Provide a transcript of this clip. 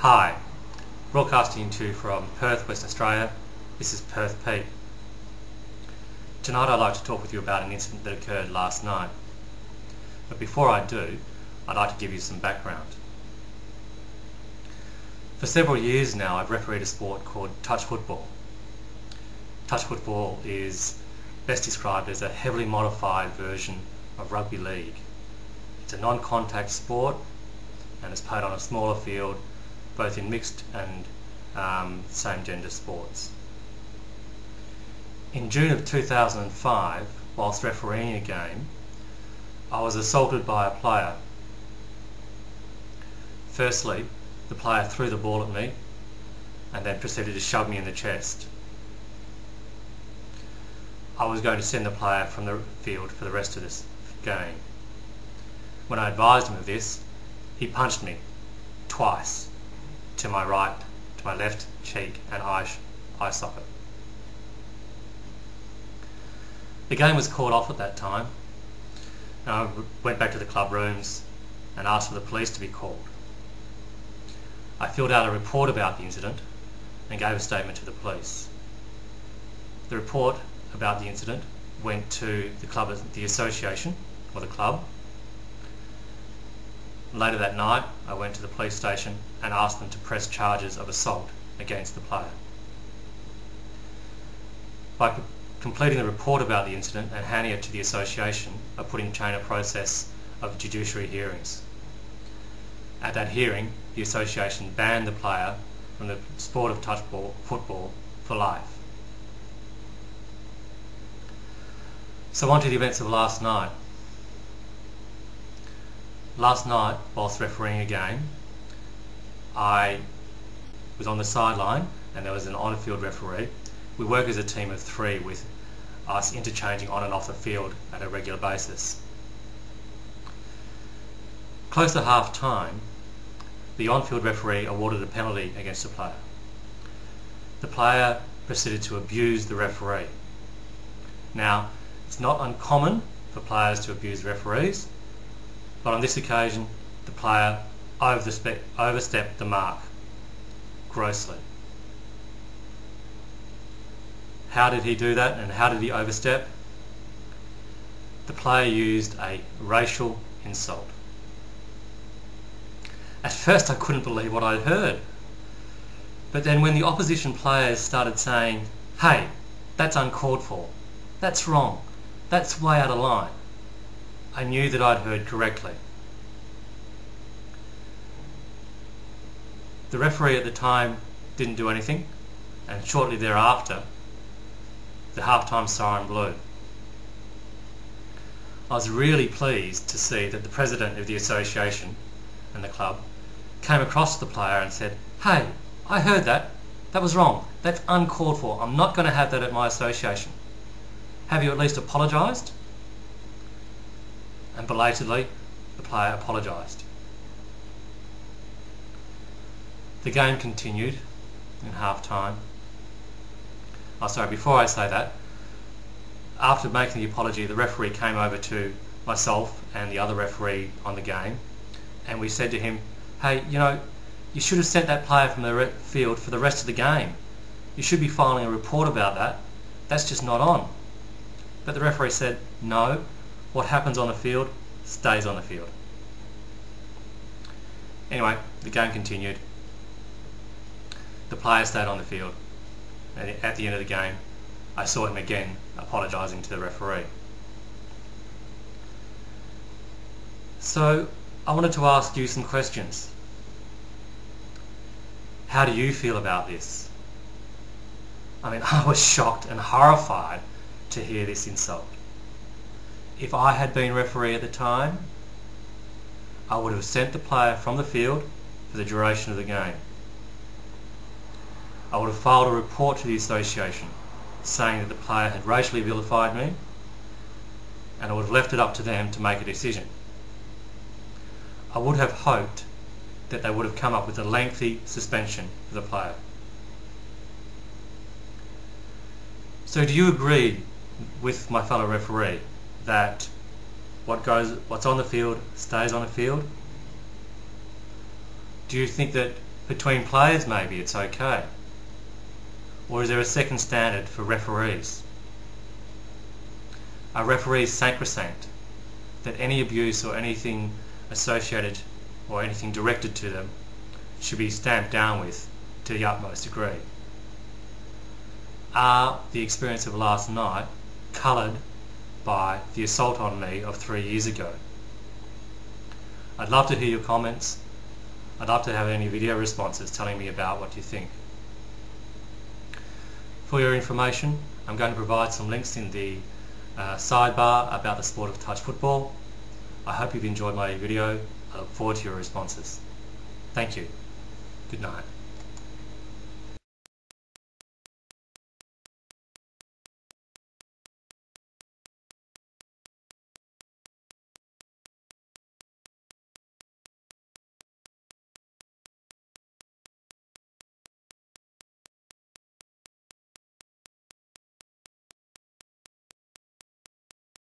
Hi, broadcasting to you from Perth, Western Australia. This is Perth Pete. Tonight I'd like to talk with you about an incident that occurred last night. But before I do, I'd like to give you some background. For several years now I've refereed a sport called touch football. Touch football is best described as a heavily modified version of rugby league. It's a non-contact sport and it's played on a smaller field, both in mixed and same-gender sports. In June of 2005, whilst refereeing a game, I was assaulted by a player. Firstly, the player threw the ball at me and then proceeded to shove me in the chest. I was going to send the player from the field for the rest of this game. When I advised him of this, he punched me twice, to my right, to my left cheek and eye socket. The game was called off at that time, and I went back to the club rooms and asked for the police to be called. I filled out a report about the incident and gave a statement to the police. The report about the incident went to the association, or the club. Later that night I went to the police station and asked them to press charges of assault against the player. By completing the report about the incident and handing it to the association, I put in chain a process of judiciary hearings. At that hearing, the association banned the player from the sport of touch football for life. So on to the events of last night. Last night, whilst refereeing a game, I was on the sideline and there was an on-field referee. We work as a team of three, with us interchanging on and off the field at a regular basis. Close to half-time, the on-field referee awarded a penalty against the player. The player proceeded to abuse the referee. Now, it's not uncommon for players to abuse referees, but on this occasion the player overstepped the mark grossly. How did he do that, and how did he overstep? The player used a racial insult. At first I couldn't believe what I'd heard, but then when the opposition players started saying, "Hey, that's uncalled for, that's wrong, that's way out of line," I knew that I'd heard correctly. The referee at the time didn't do anything, and shortly thereafter the half-time siren blew. I was really pleased to see that the president of the association and the club came across the player and said, "Hey, I heard that. That was wrong. That's uncalled for. I'm not going to have that at my association. Have you at least apologised?" And belatedly, the player apologised. The game continued in half-time. Before I say that, after making the apology, the referee came over to myself and the other referee on the game, and we said to him, "Hey, you should have sent that player from the field for the rest of the game. You should be filing a report about that. That's just not on." But the referee said, "No, what happens on the field stays on the field." Anyway, the game continued. The player stayed on the field, and at the end of the game I saw him again apologising to the referee. So I wanted to ask you some questions. How do you feel about this? I was shocked and horrified to hear this insult. If I had been referee at the time, I would have sent the player from the field for the duration of the game. I would have filed a report to the association saying that the player had racially vilified me, and I would have left it up to them to make a decision. I would have hoped that they would have come up with a lengthy suspension for the player. So do you agree with my fellow referee that what's on the field stays on the field? Do you think that Between players maybe it's okay. Or is there a second standard for referees? Are referees sacrosanct, that any abuse or anything associated or anything directed to them should be stamped down with to the utmost degree? Are the experience of last night coloured by the assault on me of 3 years ago? I'd love to hear your comments. I'd love to have any video responses telling me about what you think. For your information, I'm going to provide some links in the sidebar about the sport of touch football. I hope you've enjoyed my video. I look forward to your responses. Thank you. Good night.